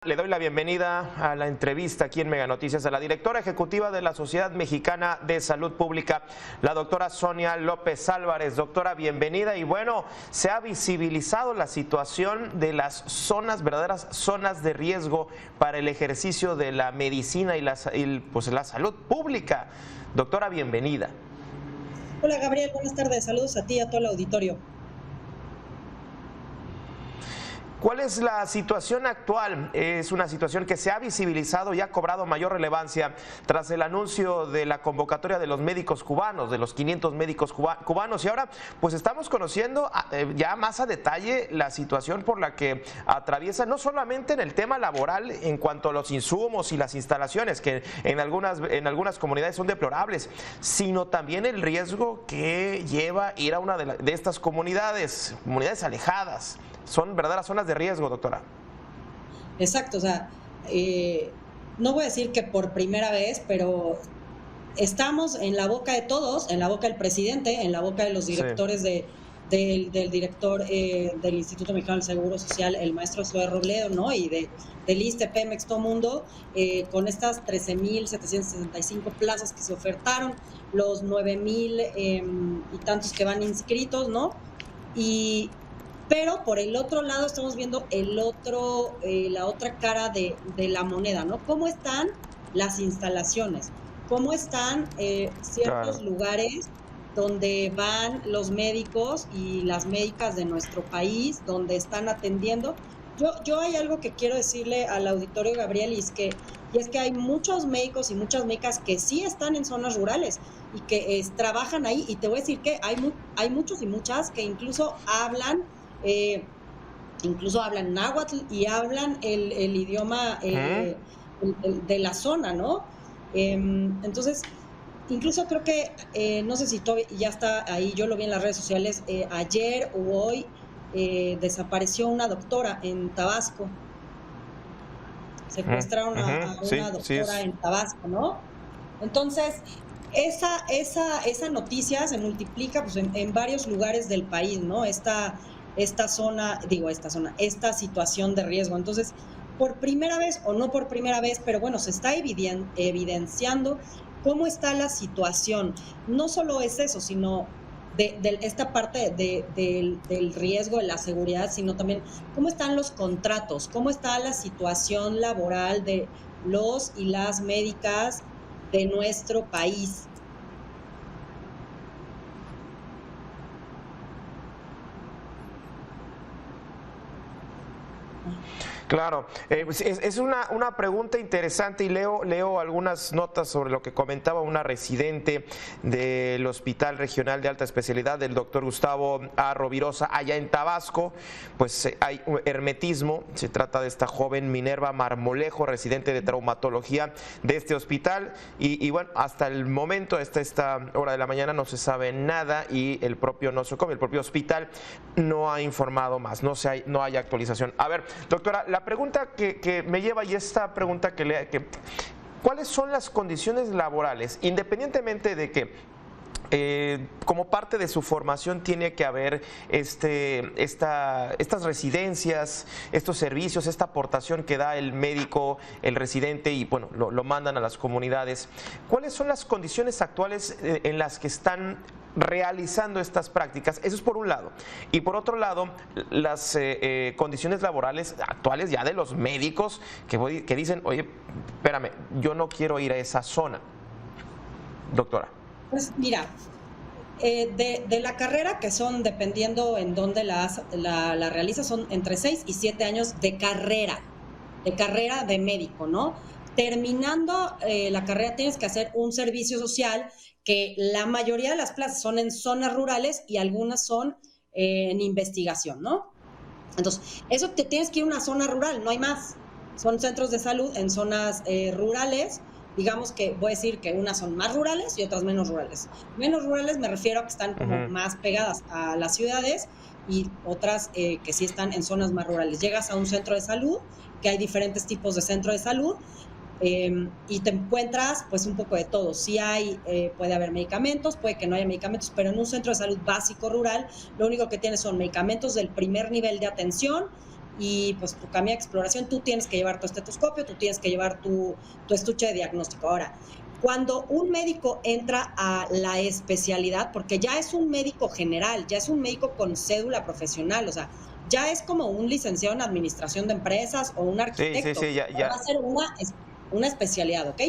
Le doy la bienvenida a la entrevista aquí en Mega Noticias a la directora ejecutiva de la Sociedad Mexicana de Salud Pública, la doctora Sonia López Álvarez. Doctora, bienvenida. Y bueno, se ha visibilizado la situación de las zonas, verdaderas zonas de riesgo para el ejercicio de la medicina y la salud pública. Doctora, bienvenida. Hola Gabriel, buenas tardes. Saludos a ti y a todo el auditorio. ¿Cuál es la situación actual? Es una situación que se ha visibilizado y ha cobrado mayor relevancia tras el anuncio de la convocatoria de los médicos cubanos, de los 500 médicos cubanos. Y ahora pues estamos conociendo ya más a detalle la situación por la que atraviesa, no solamente en el tema laboral en cuanto a los insumos y las instalaciones, que en algunas comunidades son deplorables, sino también el riesgo que lleva ir a una de estas comunidades alejadas. Son verdaderas zonas de riesgo, doctora. Exacto, o sea, no voy a decir que por primera vez, pero estamos en la boca de todos, en la boca del presidente, en la boca de los directores del director del Instituto Mexicano del Seguro Social, el maestro Zoé Robledo, ¿no? Y del ISSSTE, Pemex, todo mundo, con estas 13,765 plazas que se ofertaron, los 9,000 y tantos que van inscritos, ¿no? Pero por el otro lado estamos viendo la otra cara de la moneda, ¿no? ¿Cómo están las instalaciones? ¿Cómo están ciertos lugares donde van los médicos y las médicas de nuestro país, donde están atendiendo? Yo hay algo que quiero decirle al auditorio, Gabriel, y es que hay muchos médicos y muchas médicas que sí están en zonas rurales y que trabajan ahí, y te voy a decir que hay muchos y muchas que incluso hablan náhuatl y hablan el idioma de la zona, ¿no? Entonces, incluso creo que, no sé si ya está ahí, yo lo vi en las redes sociales, ayer o hoy desapareció una doctora en Tabasco. Secuestraron a una doctora en Tabasco, ¿no? Entonces, esa noticia se multiplica pues, en varios lugares del país, ¿no? Esta situación de riesgo. Entonces, por primera vez o no por primera vez, pero bueno, se está evidenciando cómo está la situación. No solo es eso, sino de esta parte del riesgo, de la seguridad, sino también cómo están los contratos, cómo está la situación laboral de los y las médicas de nuestro país. Claro, es una pregunta interesante y leo algunas notas sobre lo que comentaba una residente del Hospital Regional de Alta Especialidad, del doctor Gustavo A. Rovirosa, allá en Tabasco. Pues hay un hermetismo, se trata de esta joven Minerva Marmolejo, residente de traumatología de este hospital, y bueno, hasta el momento, hasta esta hora de la mañana no se sabe nada, y el propio nosocom, el propio hospital, no ha informado más, no hay actualización. A ver, doctora, la pregunta que me lleva, y esta pregunta ¿cuáles son las condiciones laborales, independientemente de que como parte de su formación tiene que haber estas residencias, estos servicios, esta aportación que da el médico, el residente, y bueno, lo mandan a las comunidades? ¿Cuáles son las condiciones actuales en las que están realizando estas prácticas? Eso es por un lado. Y por otro lado, las condiciones laborales actuales ya de los médicos que dicen, oye, espérame, yo no quiero ir a esa zona. Doctora. Pues mira, de la carrera, que son, dependiendo en dónde la realizas, son entre 6 y 7 años de carrera de médico, ¿no? Terminando la carrera tienes que hacer un servicio social, que la mayoría de las plazas son en zonas rurales y algunas son en investigación, ¿no? Entonces, eso te tienes que ir a una zona rural, no hay más. Son centros de salud en zonas rurales. Digamos que voy a decir que unas son más rurales y otras menos rurales. Menos rurales me refiero a que están como más pegadas a las ciudades, y otras que sí están en zonas más rurales. Llegas a un centro de salud, que hay diferentes tipos de centro de salud, y te encuentras pues un poco de todo. Sí puede haber medicamentos, puede que no haya medicamentos, pero en un centro de salud básico rural lo único que tienes son medicamentos del primer nivel de atención y pues tu camino de exploración, tú tienes que llevar tu estetoscopio, tú tienes que llevar tu estuche de diagnóstico. Ahora, cuando un médico entra a la especialidad, porque ya es un médico general, ya es un médico con cédula profesional, o sea, ya es como un licenciado en administración de empresas o un arquitecto, Sí, ya. va a ser una especialidad, ¿ok?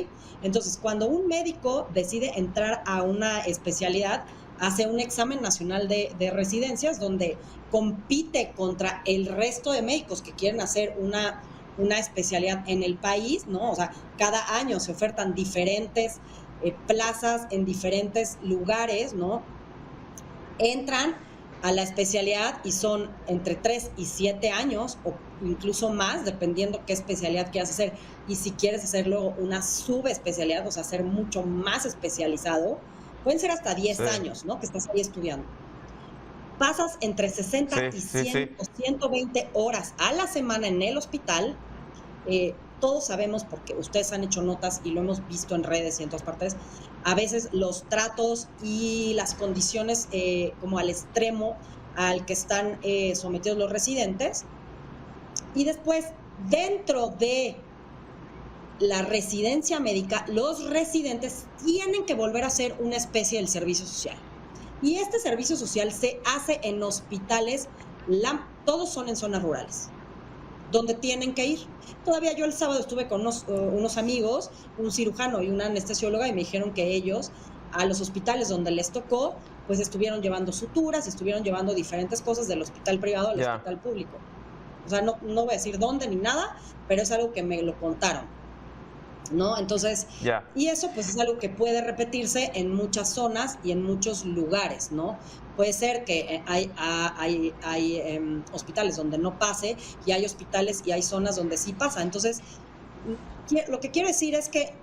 Entonces, cuando un médico decide entrar a una especialidad, hace un examen nacional de residencias donde compite contra el resto de médicos que quieren hacer una especialidad en el país, ¿no? O sea, cada año se ofertan diferentes plazas en diferentes lugares, ¿no? Entran a la especialidad y son entre 3 y 7 años o incluso más, dependiendo qué especialidad quieras hacer. Y si quieres hacer luego una subespecialidad, o sea, ser mucho más especializado, pueden ser hasta 10 años, ¿no? Que estás ahí estudiando. Pasas entre 60 y 100 o 120 horas a la semana en el hospital. Todos sabemos, porque ustedes han hecho notas y lo hemos visto en redes y en todas partes, a veces los tratos y las condiciones como al extremo al que están sometidos los residentes. Y después, dentro de la residencia médica, los residentes tienen que volver a hacer una especie del servicio social. Y este servicio social se hace en hospitales, todos son en zonas rurales, donde tienen que ir. Todavía yo el sábado estuve con unos amigos, un cirujano y una anestesióloga, y me dijeron que ellos a los hospitales donde les tocó, pues estuvieron llevando suturas, estuvieron llevando diferentes cosas del hospital privado al hospital público. O sea, no voy a decir dónde ni nada, pero es algo que me lo contaron, ¿no? Entonces, y eso pues es algo que puede repetirse en muchas zonas y en muchos lugares, ¿no? Puede ser que hay hospitales donde no pase y hay hospitales y hay zonas donde sí pasa. Entonces, lo que quiero decir es que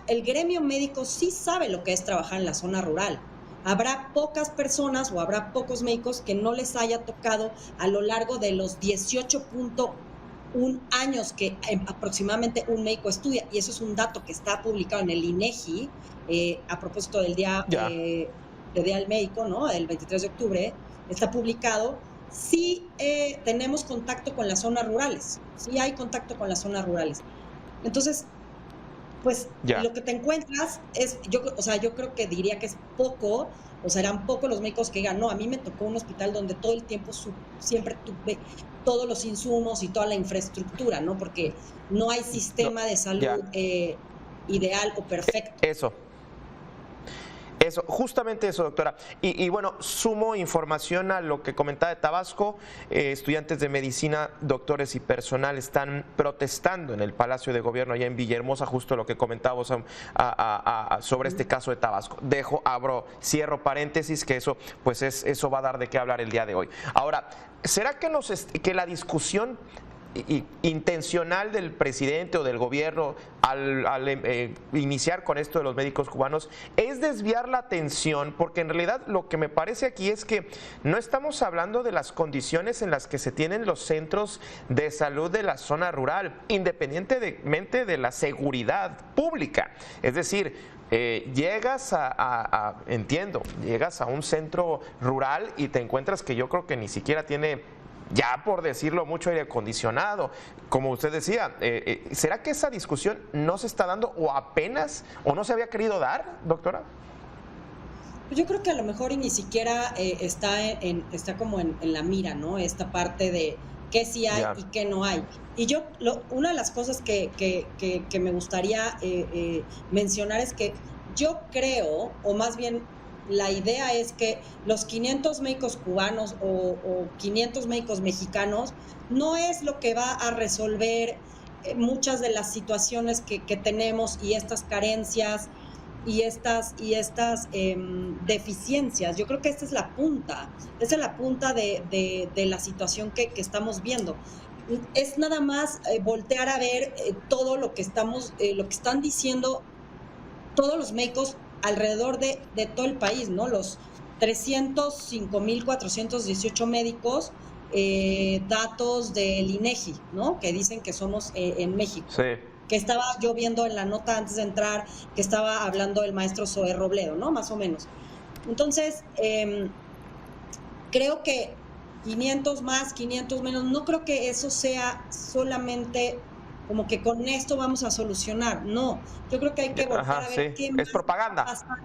el gremio médico sí sabe lo que es trabajar en la zona rural. Habrá pocas personas o habrá pocos médicos que no les haya tocado a lo largo de los 18.1 años que aproximadamente un médico estudia, y eso es un dato que está publicado en el INEGI a propósito del Día del Médico, ¿no? El 23 de octubre, está publicado. Sí tenemos contacto con las zonas rurales, sí hay contacto con las zonas rurales. Entonces, pues lo que te encuentras es, yo creo que diría que es poco, o serán pocos los médicos que digan, no, a mí me tocó un hospital donde todo el tiempo siempre tuve todos los insumos y toda la infraestructura, ¿no? Porque no hay sistema de salud ideal o perfecto. Eso, justamente eso, doctora. Y bueno, sumo información a lo que comentaba de Tabasco. Estudiantes de medicina, doctores y personal están protestando en el Palacio de Gobierno allá en Villahermosa, justo lo que comentábamos sobre este caso de Tabasco. Cierro paréntesis, que eso va a dar de qué hablar el día de hoy. Ahora, ¿será que la discusión intencional del presidente o del gobierno al iniciar con esto de los médicos cubanos es desviar la atención? Porque en realidad lo que me parece aquí es que no estamos hablando de las condiciones en las que se tienen los centros de salud de la zona rural, independientemente de la seguridad pública. Es decir, llegas llegas a un centro rural y te encuentras que yo creo que ni siquiera tiene, ya por decirlo mucho, aire acondicionado. Como usted decía, ¿será que esa discusión no se está dando o apenas, o no se había querido dar, doctora? Yo creo que a lo mejor y ni siquiera está como en la mira, ¿no? Esta parte de qué sí hay y qué no hay. Y una de las cosas que me gustaría mencionar es que yo creo, o más bien la idea es que los 500 médicos cubanos o 500 médicos mexicanos no es lo que va a resolver muchas de las situaciones que tenemos y estas carencias y estas deficiencias. Yo creo que esta es la punta de la situación que estamos viendo. Es nada más voltear a ver todo lo que están diciendo todos los médicos alrededor de todo el país, ¿no? Los 305,418 médicos, datos del INEGI, ¿no? Que dicen que somos en México. Sí. Que estaba yo viendo en la nota antes de entrar, que estaba hablando el maestro Zoé Robledo, ¿no? Más o menos. Entonces, creo que 500 más, 500 menos, no creo que eso sea solamente como que con esto vamos a solucionar, no, yo creo que hay que volver Ajá, a ver sí, qué es más está propaganda. pasando.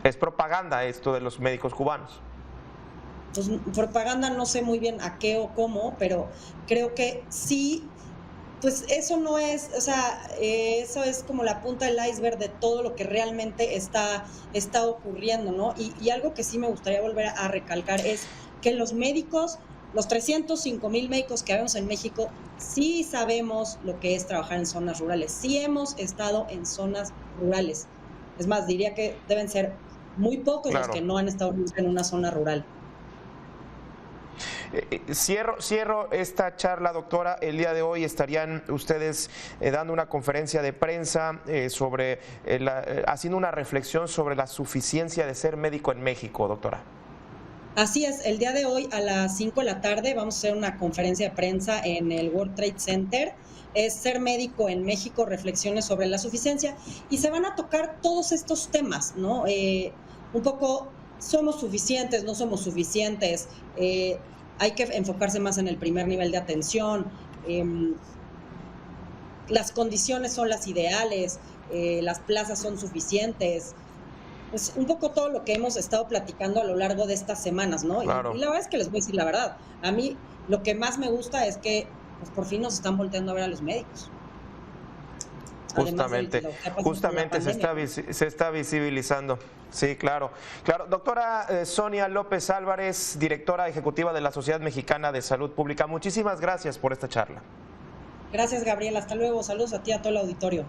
Es propaganda esto de los médicos cubanos. Pues propaganda no sé muy bien a qué o cómo, pero creo que sí, pues eso no es, o sea, eso es como la punta del iceberg de todo lo que realmente está ocurriendo, ¿no? Y algo que sí me gustaría volver a recalcar es que los médicos, los 305,000 médicos que vemos en México, sí sabemos lo que es trabajar en zonas rurales, sí hemos estado en zonas rurales. Es más, diría que deben ser muy pocos los que Claro. no han estado nunca en una zona rural. Cierro esta charla, doctora. El día de hoy estarían ustedes dando una conferencia de prensa sobre, haciendo una reflexión sobre la suficiencia de ser médico en México, doctora. Así es, el día de hoy a las 5 de la tarde vamos a hacer una conferencia de prensa en el World Trade Center. Es Ser médico en México, reflexiones sobre la suficiencia. Y se van a tocar todos estos temas, ¿no? Un poco, ¿somos suficientes? ¿No somos suficientes? Hay que enfocarse más en el primer nivel de atención. Eh, las condiciones son las ideales, las plazas son suficientes, pues un poco todo lo que hemos estado platicando a lo largo de estas semanas, ¿no? Y Claro, la verdad es que les voy a decir la verdad, a mí lo que más me gusta es que pues por fin nos están volteando a ver a los médicos, además de justamente, lo que ha pasado con la justamente pandemia. se está visibilizando. Sí, claro, claro. Doctora Sonia López Álvarez, directora ejecutiva de la Sociedad Mexicana de Salud Pública, muchísimas gracias por esta charla. Gracias, Gabriel, hasta luego, saludos a ti, a todo el auditorio.